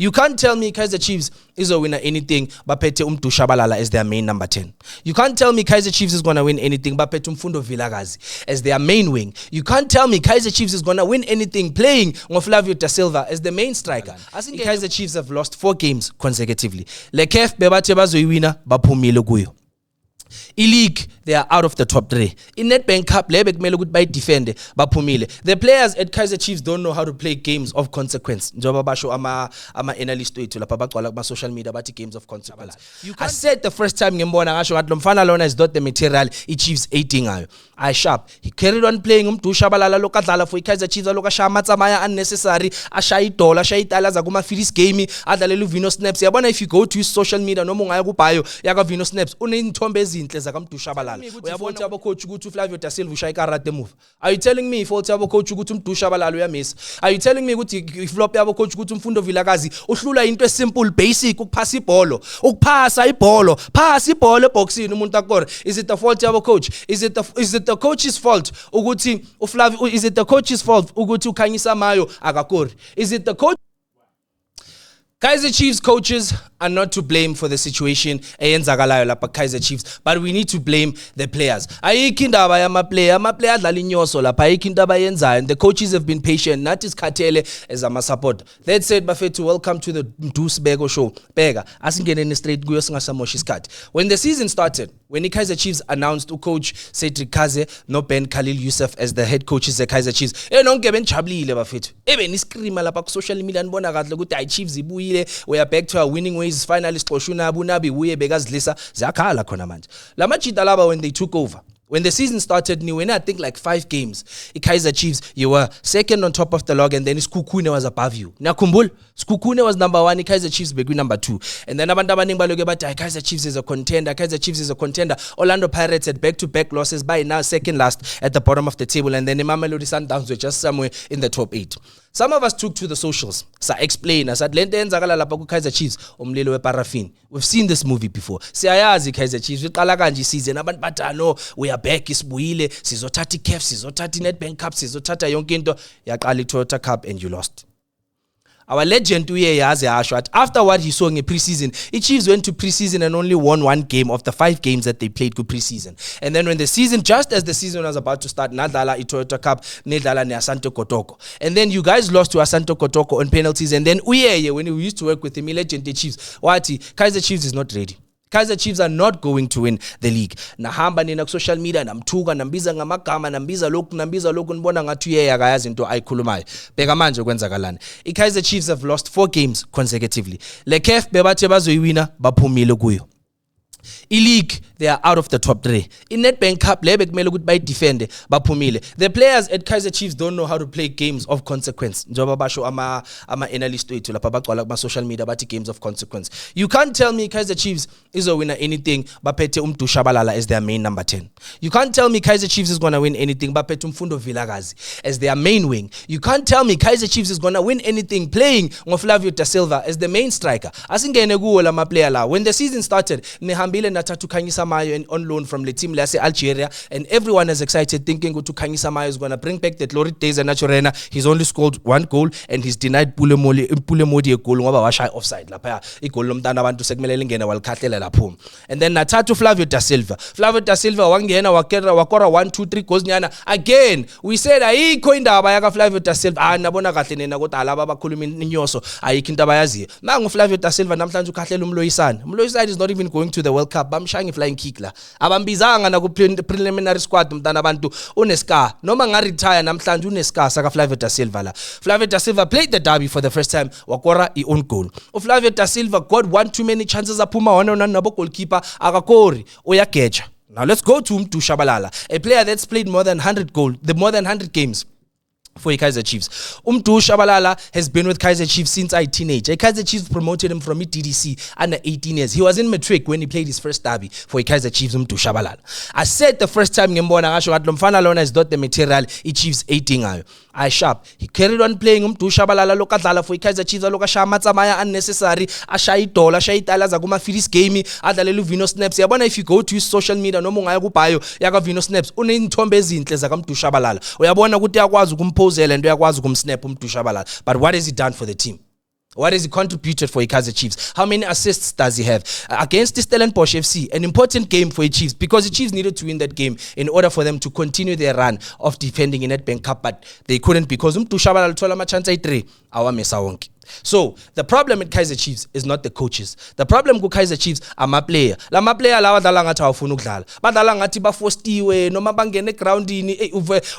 You can't tell me Kaizer Chiefs is a winner anything baphethe Mdu Shabalala as their main number 10. You can't tell me Kaizer Chiefs is going to win anything baphethe Mfundo Vilakazi as their main wing. You can't tell me Kaizer Chiefs is going to win anything playing Flavio Da Silva as the main striker. I think Kaizer Chiefs have lost 4 games consecutively. Lekef bebathe bazoyiwina baphumile kuyo. E-League, they are out of the top 3. In Nedbank Cup, lebe kumele ukuthi bayidefende baphumile. The players at Kaizer Chiefs don't know how to play games of consequence. Njoba basho ama analyst wethu lapha bagcwala kuma social media bathi games of consequence. I said the first time ngembona ngasho ngathi lo mfana lona is not the material i-Chiefs ayidingayo. I sharp. He carried on playing Mdu Shabalala lokadlala for Kaizer Chiefs lokashaya amatsamaya unnecessary, ashaya idola, ashaya itala za kuma Phillies game, adlalela uVino Snaps. Yabona if you go to his social media noma ungaya ku bio yaka Vino Snaps unezithombe ezinhle zaka Mdu Shabalala. Uyabona abo coach ukuthi uFlavio Da Silva ushaya ikarate move. Are you telling me if abo coach ukuthi Mdu Shabalala uyamiss? Are you telling me ukuthi flop yabo coach ukuthi Mfundo Vilakazi uhlula into simple basic ukuphasa ibhola, ukuphasa ibhola, phasa ibhola eboxini umuntu akore? Is it the fault yabo coach? Is it the coach's fault ukuthi uFlavio? Is it the coach's fault ukuthi uKhanyisa Mayo akakori? Is it the coach? Kaizer Chiefs coaches are not to blame for the situation eyenzakalayo lapha Kaizer Chiefs, but we need to blame the players. Ayikho indaba yama-player adlala inyoso lapha, ayikho into abayenzayo, and the coaches have been patient. Nathi sikhathele as ama-support. That said, bafethu, welcome to the Dusbego show. Bega asingeneni straight kuyo singasamoshi isikhathi. When the season started, when the Kaizer Chiefs announced coach Cedric Kaze no Ben Khalil Youssef as the head coaches at Kaizer Chiefs, nonke benijabulile bafethu. Niscreama lapha ku social media nibona kahle ukuthi ay Chiefs ibuye. We are back to our winning ways. Finalist Xoshuna Abu Nabi uye bekazidlisa zakhala khona manje. La majita laba when they took over, when the season started, you win I think like 5 games. Kaizer Chiefs, you were second on top of the log, and then Skukune was above you. Nakumbul, Skukune was number 1, Kaizer Chiefs begin number 2. And then abantu abaningi baloke bathi Kaizer Chiefs is a contender. Kaizer Chiefs is a contender. Orlando Pirates had back-to-back losses, by now second last at the bottom of the table, and then the Mamelodi Sundowns were just somewhere in the top 8. Some of us took to the socials, sa explain, I said, lento yenzakala lapha ku Kaizer Chiefs, umlilo weparafin. We've seen this movie before. Siyayazi Kaizer Chiefs, uqala kanje season, abantu bathi no, we are back, isibuyile, sizothatha iCAF, sizothatha iNedbank Cup, sizothatha yonke into, yaqala iToyota Cup and you lost. Our legend after what he saw in a preseason, the Chiefs went to preseason and only won 1 game of the 5 games that they played good preseason. And then when the season, just as the season was about to start, Nadala Toyota Cup, Nedala ne Asante Kotoko. And then you guys lost to Asante Kotoko on penalties. And then when we used to work with him, legend the Chiefs, Kaizer Chiefs is not ready. Kaizer Chiefs are not going to win the league. Nahamba nina social media namthuka nambiza ngamagama nambiza lokhu nibona ngathi uyekayazi into ayikhulumayo. Beka manje kwenzakalana. Kaizer Chiefs have lost 4 games consecutively. Lekef bebathe bazoyiwina baphumile kuyo. E-League, they are out of the top 3. In Nedbank Cup, lebe kumele ukuthi bayidefende baphumile. The players at Kaizer Chiefs don't know how to play games of consequence. Njoba basho ama analyst wethu lapha bagcwala kuma social media bathi games of consequence. You can't tell me Kaizer Chiefs is a winner anything baphethe Mdu Shabalala as their main number 10. You can't tell me Kaizer Chiefs is going to win anything baphethe Mfundo Vilakazi as their main wing. You can't tell me Kaizer Chiefs is going to win anything playing Flavio Da Silva as the main striker. Asingene kuwo lama player la. When the season started, nihambile nathathu Khanyisa Mayo on loan from the team lase Algeria, and everyone is excited thinking ukuthi Khanyisa Mayo is going to bring back the glory days at Naturena. He's only scored 1 goal and he's denied Pule Modi a goal ngoba washa offside lapha igol lomntana abantu sekumele lingena walikhahlela lapho. And then nathathu Flavio Da Silva wangena wakora 1 2 3 goals nyana again. We said ayikho indaba yaka Flavio Da Silva nabona kahle nena kodwa laba abakhuluma inyoso ayikho into abayaziyo. Nangu Flavio Da Silva namhlanje ukhahlela umloyisana is not even going to the World Cup. Bamshaying flying kick la abambizanga na ku preliminary squad mntana abantu uneska noma ngaretire namhlanje uneska saka Flavio Da Silva la. Flavio Da Silva played the derby for the first time wakora I own goal. Flavio Da Silva got 1 too many chances aphuma wona nabo goalkeeper akakori uyageja. Now let's go to Mdu Shabalala, a player that's played more than 100 games for Kaizer Chiefs. Mdu Shabalala has been with Kaizer Chiefs since I teenage. Kaizer Chiefs promoted him from DDC under 18 years. He was in matric when he played his first derby for Kaizer Chiefs. Mdu Shabalala. I said the first time ngembona ngasho ngathi lo mfana lona is not the material i-Chiefs ayidingayo. I sharp. He carried on playing Mdu Shabalala lokadlala for Kaizer Chiefs lokashaya amatsamaya unnecessary, ashaya idola, ashaya itala za kuma Phillies game, adlalela uVino Snaps. Yabona if you go to his social media noma ungaya ku bio yaka Vino Snaps unezithombe ezinhle zaka Mdu Shabalala. Uyabona ukuthi yakwazi ukumpose and uyakwazi ukumsnap Mdu Shabalala. But what has he done for the team? What has he contributed for Kaizer Chiefs? How many assists does he have? Against the Stellenbosch FC, an important game for the Chiefs because the Chiefs needed to win that game in order for them to continue their run of defending in Nedbank Cup, but they couldn't because Tushabala thola ama chance ayi-3 awamesa wonke. So the problem at Kaizer Chiefs is not the coaches. The problem with Kaizer Chiefs ama-player. Lama player lawa badlala ngathi awufuna ukudlala. Badlala ngathi bafostiwe noma bangene groundini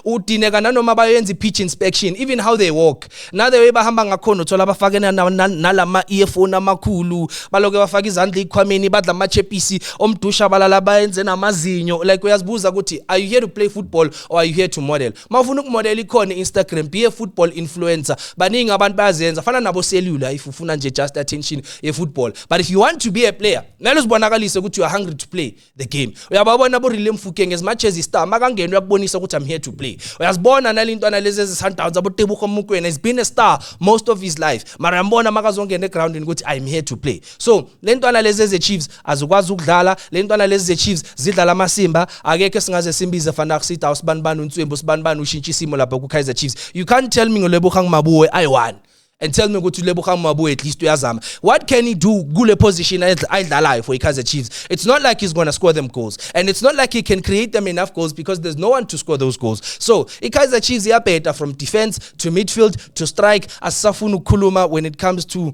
udineka nanoma bayenza pitch inspection, even how they walk. Now the way bahamba ngakhona uthola bafakena nalama earphone amakhulu, baloke bafaka izandla ikhwameni badla amachepisi omdusha balala bayenze namazinyo. Like uyazibuza ukuthi are you here to play football or are you here to model? Mawufuna ukumodel ikhona Instagram, be a football influencer. Baningi abantu bayazenza fana nabo cellular if ufuna nje just attention football. But if you want to be a player, nalo sibonakalise ukuthi you are hungry to play the game. Uyababona bo Rilem Mofokeng as much as he star makangena uyakubonisa ukuthi I'm here to play. Uyazibona nalintwana lezi eziSundowns abo Tebogo Mokoena has been a star most of his life. Mara yambona makazongena eground ukuthi I'm here to play. So lentwana lezi ezeChiefs azukwazi ukudlala, lentwana lezi ezeChiefs zidlala amasimba, akekho singaze simbize fana kusitha usibanibani uNtswembu usibanibani ushintsha isimo lapha ku Kaizer Chiefs. You can't tell me ngoLebogang Maboe I won and tell me ukuthi uLebogang Maboe at least uyazama. What can he do kule position ayidlalayo for Kaizer Chiefs? It's not like he's going to score them goals, and it's not like he can create them enough goals because there's no one to score those goals. So Kaizer Chiefs iyabheda from defense to midfield to strike asafuna ukukhuluma when it comes to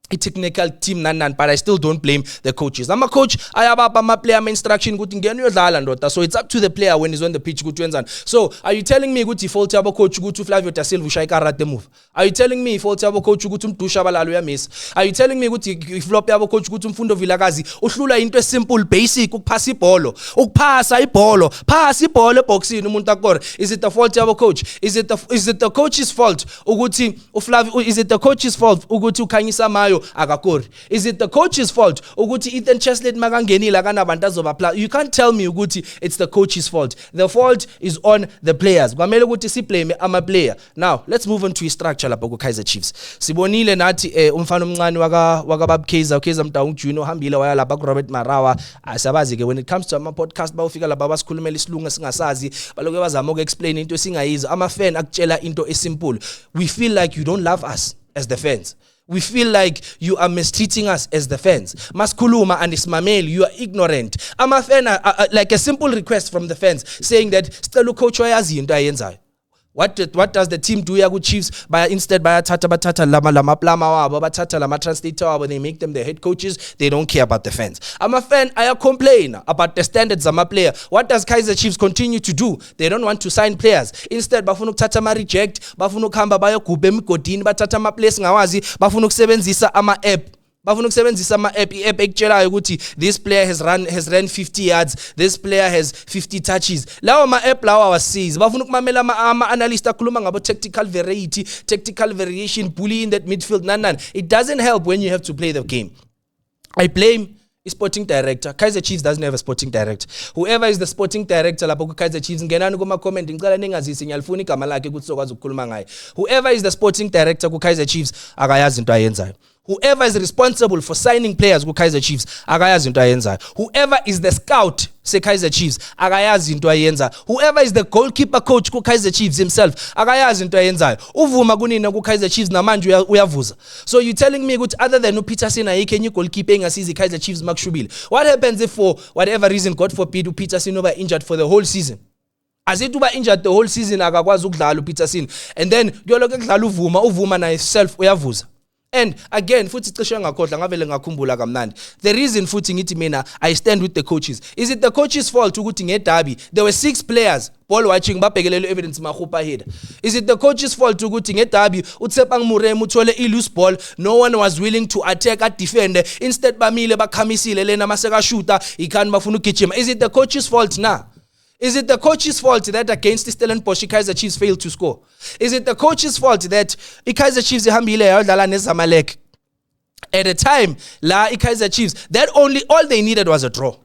a technical team but I still don't blame the coaches. I'm a coach, ayabapa ama player instruction ukuthi ngene uyodlala ndoda. So it's up to the player when he's on the pitch ukuthi wenzani. So are you telling me ukuthi fault yabo coach ukuthi uFlavio Da Silva ushaya ikarate move? Are you telling me fault yabo coach ukuthi umdusha balalo uyamisa? Are you telling me ukuthi flop yabo coach ukuthi umfundo Vilakazi uhlula into simple basic ukuphasa ibhola, ukuphasa ibhola, phasa ibhola eboxini umuntu akore? Is it the fault yabo coach? Is it the coach's fault ukuthi uFlavio? Is it the coach's fault ukuthi uKhanyisa Mayo akakori? Is it the coach's fault ukuthi Ethan Cheslett makangenile akanabantu azobapla? You can't tell me ukuthi it's the coach's fault. The fault is on the players. Kwamele ukuthi siblame ama player. Now let's move on to the structure lapha ku Kaizer Chiefs. Sibonile nathi umfana omncane waka Bab Kaizer Mtaung Junior hambile waya lapha ku Robert Marawa. Asabazi ke when it comes to ama podcast bawufika lapha basikhulumela isilungu singasazi baloke bazama uku-explain into singayizi. Ama fan akutshela into esimple. We feel like you don't love us as the fans. We feel like you are mistreating us as the fans. Maskuluma and Ismail, you are ignorant. I'm a fan, like a simple request from the fans saying that Stelu coach wayazi into ayenzayo. What does the team do ya ku Chiefs? Instead bathatha lama plama wabo, bathatha lama translator wabo, they make them the head coaches. They don't care about the fans. I'm a fan, I complain about the standards of my player. What does Kaizer Chiefs continue to do? They don't want to sign players. Instead bafuna ukuthatha ama reject, bafuna ukuhamba bayogubha emigodini, bathatha ama place ngawazi, bafuna ukusebenzisa ama app. Bafuna ukusebenzisa ama-app i-app ekutshelayo ukuthi this player has run 50 yards, this player has 50 touches. Lawo ama-app lawo awasizi. Bafuna ukumamela ama-analyst akhuluma ngabo tactical variety, tactical variation, bully in that midfield. None. It doesn't help when you have to play the game. I blame sporting director. Kaizer Chiefs doesn't have a sporting director. Whoever is the sporting director lapho ku Kaizer Chiefs ngenani kuma comment ngicela ningazisi ngiyalifuna igama lakhe ukuthi sokwazi ukukhuluma ngaye. Whoever is the sporting director ku Kaizer Chiefs akayazi into ayenzayo. Whoever is responsible for signing players ku Kaizer Chiefs akayazi into ayenzayo. Whoever is the scout se Kaizer Chiefs akayazi into ayenza. Whoever is the goalkeeper coach ku Kaizer Chiefs himself akayazi into ayenzayo. Uvuma kunina ku Kaizer Chiefs namanje uyavuza. So you telling me ukuthi other than uPeterson ayikho enye goalkeeper engasizi Kaizer Chiefs makushubile? What happens if for whatever reason, God forbid, uPeterson over injured for the whole season? As it uba injured the whole season akakwazi ukudlala uPeterson, and then kuyoloke kudlala uvuma na himself uyavuza. And again futhi cishe ngakhohlwa ngavele ngakhumbula kamnandi. The reason futhi ngithi mina I stand with the coaches. Is it the coaches fault ukuthi ngeDerby there were 6 players ball watching babhekelele evidence mahupa header? Is it the coaches fault ukuthi ngeDerby uTsepang Murem uthole loose ball, no one was willing to attack at defend, instead bamile bakhamisile lena maseka shooter ikhani bafuna ukugijima? Is it the coaches fault na? Is it the coach's fault that against Stellenbosch Kaizer Chiefs failed to score? Is it the coach's fault that Kaizer Chiefs ihambile yadlala neZamalek at a time la Kaizer Chiefs that all they needed was a draw?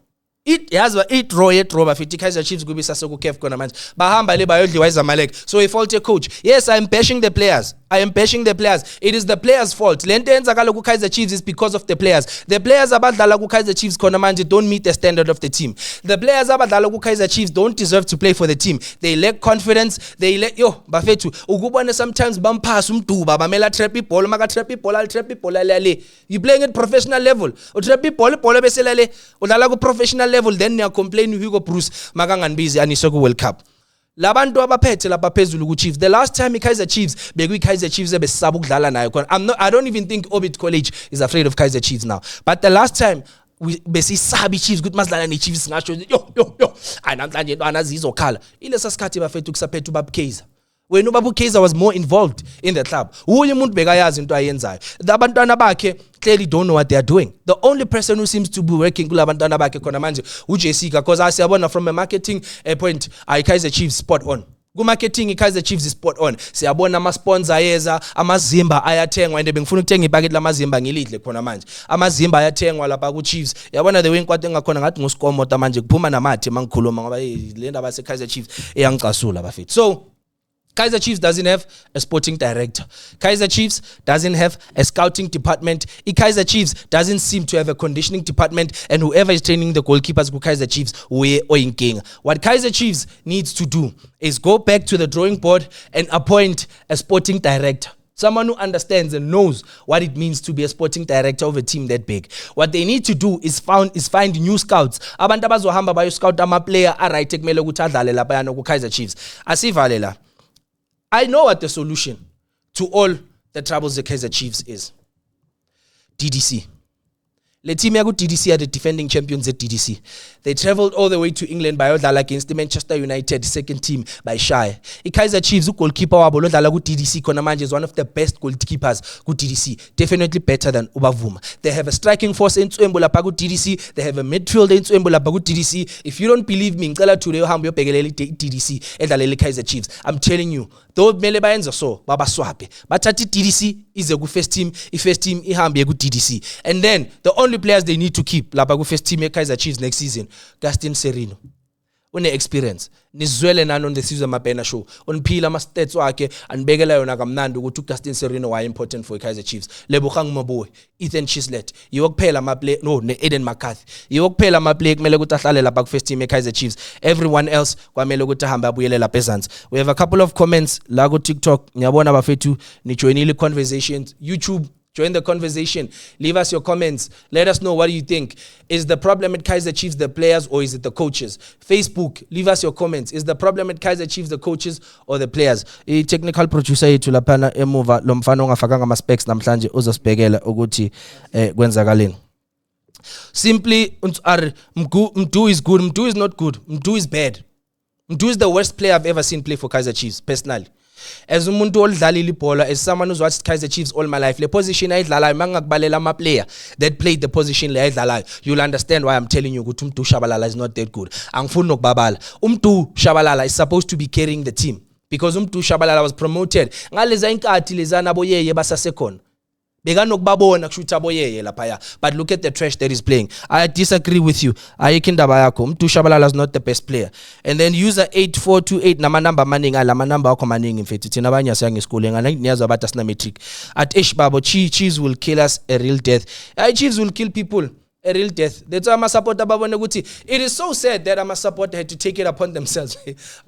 It raw bafiti Kaizer Chiefs kubi sasekukef khona manje bahamba le bayodliwa izamalek. So a fault coach. Yes, I am bashing the players. It is the players' fault. Lento eyenzakala ku Kaizer Chiefs is because of the players. The players abadlala ku Kaizer Chiefs khona manje don't meet the standard of the team. The players abadlala ku Kaizer Chiefs don't deserve to play for the team. They lack confidence. Bafethu ukubona sometimes bamphasa umduba bamela trap ibhola maka trap ibhola le. You playing at professional level. Utrap ibhola besela le. Udlala ku professional level, then they are complaining Hugo Bruce makanganibizi anisoku World Cup. Labantu abaphethe lapha phezulu ku Chiefs. The last time Kaizer Chiefs bekuyi Kaizer Chiefs ebesaba ukudlala nayo. I don't even think Orbit College is afraid of Kaizer Chiefs now. But the last time we besisabi Chiefs good masidlala ne Chiefs ngasho yo namhlanje ntwana zizokhala. Ilesa sikhathi bafethu kusaphethe ubab Kaizer. When Ubabu Kaizer was more involved in the club. Uye umuntu bekayazi into ayenzayo. Abantwana bakhe clearly don't know what they are doing. The only person who seems to be working kulabantwana bakhe khona manje uJC because asiyabona from a marketing point Kaizer Chiefs spot on. Ku-marketing Kaizer Chiefs is spot on. Siyabona ama-sponsor ayeza, amazimba ayathengwa and bengifuna ukuthenga ibhakethi lamazimba ngilidle khona manje. Amazimba ayathengwa lapha ku-Chiefs. Yabona the way inkwate engakhona ngathi ngusikomoto manje kuphuma namathe mangikhuluma ngoba le ndaba yase-Kaizer Chiefs eyangicasula bafethu. So Kaizer Chiefs doesn't have a sporting director. Kaizer Chiefs doesn't have a scouting department. Kaizer Chiefs doesn't seem to have a conditioning department, and whoever is training the goalkeepers with Kaizer Chiefs, what Kaizer Chiefs needs to do is go back to the drawing board and appoint a sporting director. Someone who understands and knows what it means to be a sporting director of a team that big. What they need to do is find new scouts. Abantu abazohamba bayo scout ama player aright ekumele ukuthi adlale lapha yana ku Kaizer Chiefs. Asivalela. I know what the solution to all the troubles the Kaizer Chiefs is. DDC. Le team yaku DDC are the defending champions at DDC. They traveled all the way to England by odlala against the Manchester United second team by Shy. Kaizer Chiefs goalkeeper wabo odlala ku DDC khona manje is one of the best goalkeepers ku DDC. Definitely better than Ubavuma. They have a striking force in Ntswembu lapha ku DDC. They have a midfield in Ntswembu lapha ku DDC. If you don't believe me, ngicela today uhambe uyobhekelela DDC edlalela Kaizer Chiefs. I'm telling you, though mele bayenza so baba swape. Bathathi DDC ize ku first team, first team ihambe ku DDC. And then the only players they need to keep lapha ku first team Kaizer Chiefs next season, Gaston Serino. Une experience nizwele nani on the Sizwe Mabhena show unphila ama stats wakhe anibekela yona kamnandi ukuthi uGustin Serino why important for Kaizer Chiefs. Lebogang Maboy, Ethan Chislet, yiwokuphela ama play Eden McCarthy, yiwokuphela ama play kumele ukuthi ahlale lapha ku first team Kaizer Chiefs. Everyone else kwamele ukuthi ahambe abuyele lapha eZansi. We have a couple of comments la ku TikTok, ngiyabona bafethu ni joinile conversations. YouTube, join the conversation. Leave us your comments. Let us know what you think. Is the problem at Kaizer Chiefs the players or is it the coaches? Facebook, leave us your comments. Is the problem at Kaizer Chiefs the coaches or the players? Technical producer yethu lapha emuva lo mfana ongafakanga ama specs namhlanje uzosibhekela ukuthi kwenzakaleni. Simply Mdu is good, Mdu is not good, Mdu is bad. Mdu is the worst player I've ever seen play for Kaizer Chiefs personally. As umuntu olidlalile ibhola, as someone who's watched Kaizer Chiefs all my life, le position ayidlalayo mangakubalela ama player that played the position le ayidlalayo, you'll understand why I'm telling you ukuthi uMdu Shabalala is not that good. Angifuni nokubabala. uMdu Shabalala is supposed to be carrying the team because uMdu Shabalala was promoted ngaleza inkathi lezana boyeye basasekhona. Bekanokubabona kushuthi aboyeye lapha. But look at the trash that he's playing. I disagree with you. Ayikho indaba yakho. uMdu Shabalala is not the best player. And then user 8428 nama number maningi alama number akho maningi mfethu thina abanye asiyanga esikoleni ngiyazi abathi asina matric. At Babo, Chiefs will kill us a real death. Chiefs will kill people a real death. That's why supporter babone ukuthi it is so sad that ama supporter had to take it upon themselves.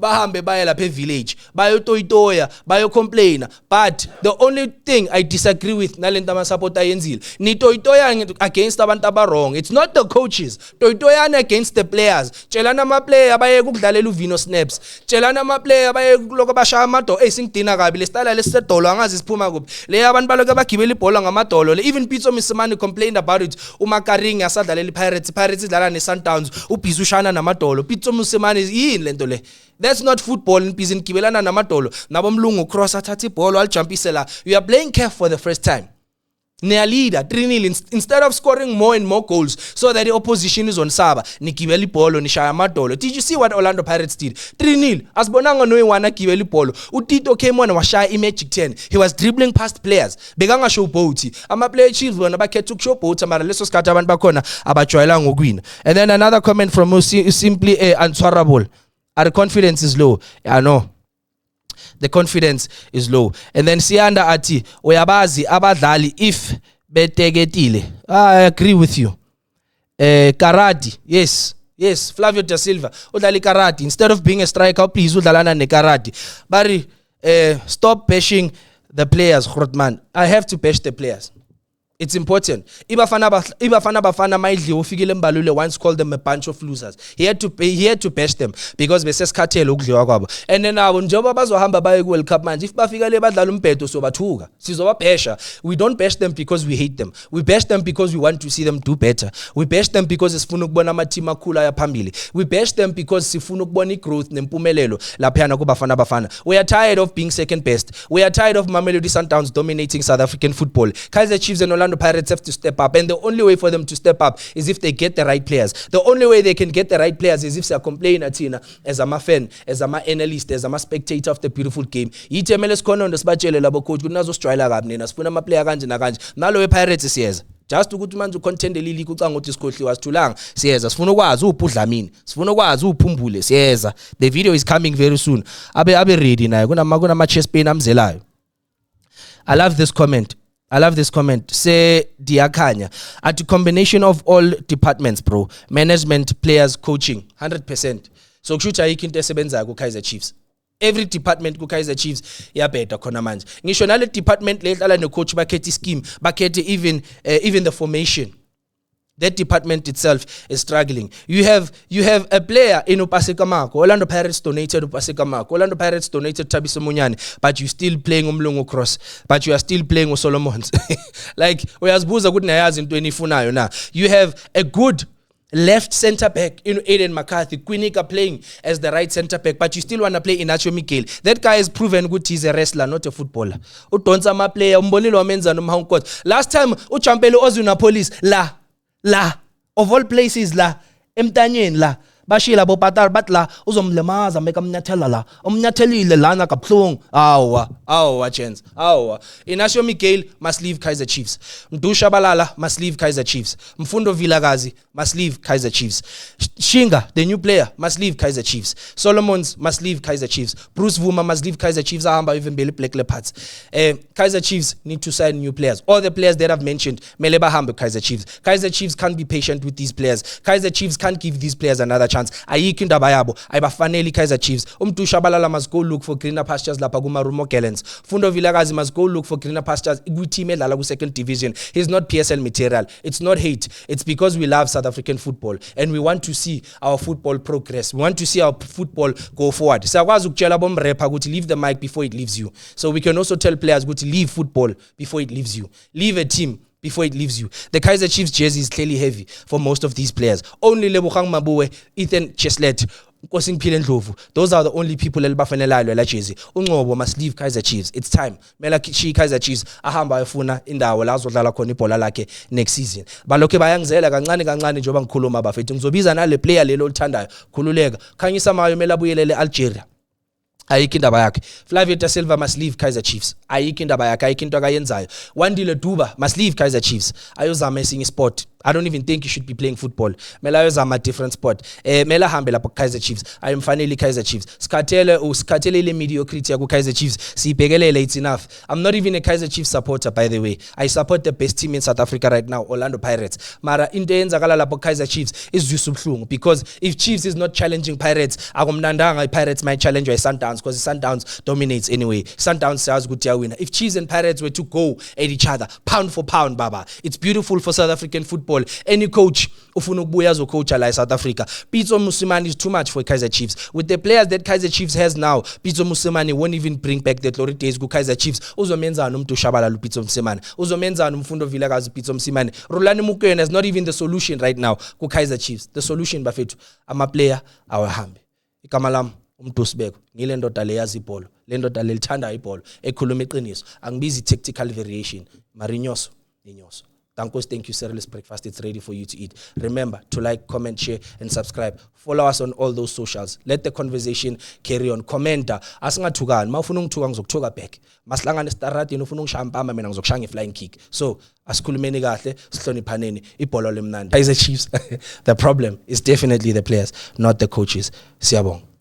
Bahambe baye lapha village, bayo toyitoya, bayo complain. But the only thing I disagree with nalento ama supporter yenzile, ni toyitoya against abantu abarong. It's not the coaches. Toyitoyana against the players. Tshelana ama player baye ukudlalela uVino Snaps. Tshelana ama player baye lokho bashaya amado singidina kabi lesitala lesedolo angazi siphuma kuphi. Le abantu baloke bagibela ibhola ngamadolo. Even Pitso Msimani complained about it. uMakaring asadlalela Pirates idlala neSundowns ubhizi ushana namadolo. Pitso Msimani yini lento le? That's not football. Nibhizi ngibelana namadolo nabo mlungu cross athatha ibhola alijumpisela. You are playing caref for the first time. Leader 3-0 instead of scoring more and more goals so that the opposition is on saba nigibela ibhola nishaya amadolo. Did you see what Orlando Pirates did? 3-0 asibonanga no one agibela ibhola. uTito came on washaya iMagic 10. He was dribbling past players bekanga show boat ama player Chiefs bona bakhetha ukushow boat mara leso sikhathi abantu bakhona abajwayela ngokwina. And then another comment from simply unswarable. Our confidence is low. I know the confidence is low. And then Sianda ati uyabazi abadlali if beteketile. I agree with you. Karate, yes, Flavio da Silva udlala karate instead of being a striker, please udlalana ne karate. Bari stop bashing the players, Grootman. I have to bash the players. It's important. Ibafana bafana maidli ufikile Mbalule once called them a bunch of losers. He had to bash them because besesikhathele ukudliwa kwabo. And then nabo njengoba bazohamba baye ku World Cup manje if bafika le badlala umbhedo so bathuka. Sizobabhesha. We don't bash them because we hate them. We bash them because we want to see them do better. We bash them because sifuna ukubona ama team akhula ya phambili. We bash them because sifuna ukubona igrowth nempumelelo laphana kubafana bafana. We are tired of being second best. We are tired of Mamelodi Sundowns dominating South African football. Kaizer Chiefs and Orlando Pirates have to step up, and the only way for them to step up is if they get the right players. The only way they can get the right players is if they are complaining Tina as a fan, as a analyst, as a spectator of the beautiful game. Yitemele sikhono ndosibajele labo coach kunazo strayela kabi nina sifuna ama player kanje na kanje. Nalo we-Pirates siyeza just ukuthi manje ucontend league ucanga ukuthi sikhohliwa sithulanga siyeza sifuna ukwazi uPudlamini sifuna ukwazi uPhumbule siyeza. The video is coming very soon. Abe ready naye kunama chest pain amzelayo. I love this comment. Say Diakanya. At a combination of all departments, bro. Management, players, coaching. 100%. So kushuthi ayikho esebenzayo ku Kaizer Chiefs. Every department ku Kaizer Chiefs iyabheda khona manje. Ngisho nale department lehlala no coach bakhethe scheme, bakhethe even the formation. That department itself is struggling. You have a player in Upasikamako. Orlando Pirates donated Upasikamako. Orlando Pirates donated Thabiso Munyane, but you still playing Umlungu Cross. But you are still playing Solomons. Like uyazbuza ukuthi nayazi into enifunayo na. You have a good left center back in Aiden McCarthy, Quinika playing as the right center back, but you still want to play Inacio Miguel. That guy is proven good. He's a wrestler, not a footballer. Udonsa ma player umbonile wamenza nomhawukot. Last time uchampelo ozuna police la of all places la emtanyeni la bashila bopatar batla uzomlemaza make amnyathela la umnyathelile lana kabuhlungu awa chance Inacio Miguel must leave Kaizer Chiefs. Mdusha Balala must leave Kaizer Chiefs. Mfundo Vilakazi must leave Kaizer Chiefs. Shinga, the new player, must leave Kaizer Chiefs. Solomons must leave Kaizer Chiefs. Bruce Vuma must leave Kaizer Chiefs. Ahamba even Billy Black Leopards. Kaizer Chiefs need to sign new players. All the players that I've mentioned, Meleba Hambe Kaizer Chiefs. Kaizer Chiefs can't be patient with these players. Kaizer Chiefs can't give these players another chance. Ayikho indaba yabo. Ayibafanele Kaizer Chiefs. Umdusha Balala must go look for greener pastures lapha kuMarumo Gallants. Fundo Vilakazi must go look for greener pastures ku-team edlala ku-second division. He's not PSL material. It's not hate. It's because we love South African football and we want to see our football progress. We want to see our football go forward. Siyakwazi ukutshela bomrepha ukuthi leave the mic before it leaves you. So we can also tell players ukuthi leave football before it leaves you. Leave a team before it leaves you. The Kaizer Chiefs jersey is clearly heavy for most of these players. Only Lebogang Maboe, Ethan Cheslet, Nkosing Ndlovu. Those are the only people elibafanelayo la jersey. Ungcobo must leave Kaizer Chiefs. It's time. Mela Kaizer Chiefs ahamba efuna indawo la azodlala khona ibhola lakhe next season. Balokhe bayangizela kancane njengoba ngikhuluma bafethu. Ngizobiza nale player lelo olithandayo. Khululeka. Khanyisa mayo mela buyelele Algeria. Ayikho indaba yakhe. Flavio da Silva must leave Kaizer Chiefs. Ayikho indaba yakhe, ayikho into akayenzayo. Wandile Duba must leave Kaizer Chiefs. Ayozama esinye sport. I don't even think you should be playing football. Mela ayozama a different sport. Mela hambe lapha Kaizer Chiefs. Ayimfanele Kaizer Chiefs. Sikhathele le mediocrity ya ku Kaizer Chiefs. Sibhekelele, it's enough. I'm not even a Kaizer Chiefs supporter, by the way. I support the best team in South Africa right now, Orlando Pirates. Mara into eyenzakala lapha Kaizer Chiefs is usubhlungu, because if Chiefs is not challenging Pirates, akumnandanga Pirates might challenge Sundowns, because Sundowns dominates anyway. Sundowns says good winner. If Chiefs and Pirates were to go at each other pound for pound, baba, it's beautiful for South African football. Any coach ufuna ukubuya as a coach la South Africa. Pitso Mosimane is too much for Kaizer Chiefs. With the players that Kaizer Chiefs has now, Pitso Mosimane won't even bring back the glory days ku Kaizer Chiefs. Uzomenzana uMdusha Balala Pitso Mosimane. Uzomenzana umfundo Vilakazi Pitso Mosimane. Rulani Mokwena is not even the solution right now ku Kaizer Chiefs. The solution bafethu ama player awahambe. Igama lami uMdusibeko. Ngile ndoda leyazi ibhola. Le ndoda lelithanda ibhola. Ekhuluma iqiniso. Angibizi tactical variation. Marinyoso. inyoso. Thank you, Cyril's breakfast. It's ready for you to eat. Remember to like, comment, share, and subscribe. Follow us on all those socials. Let the conversation carry on. Commenta. Asingathukani. Mawufuna ungithuka ngizokuthuka back. Masilangane staratini ufuna ungishaye impama mina ngizokushaya flying kick. So, asikhulumeni kahle, sihloniphaneni. Ibhola lemnandi. Kaizer Chiefs. The problem is definitely the players, not the coaches. Siyabonga.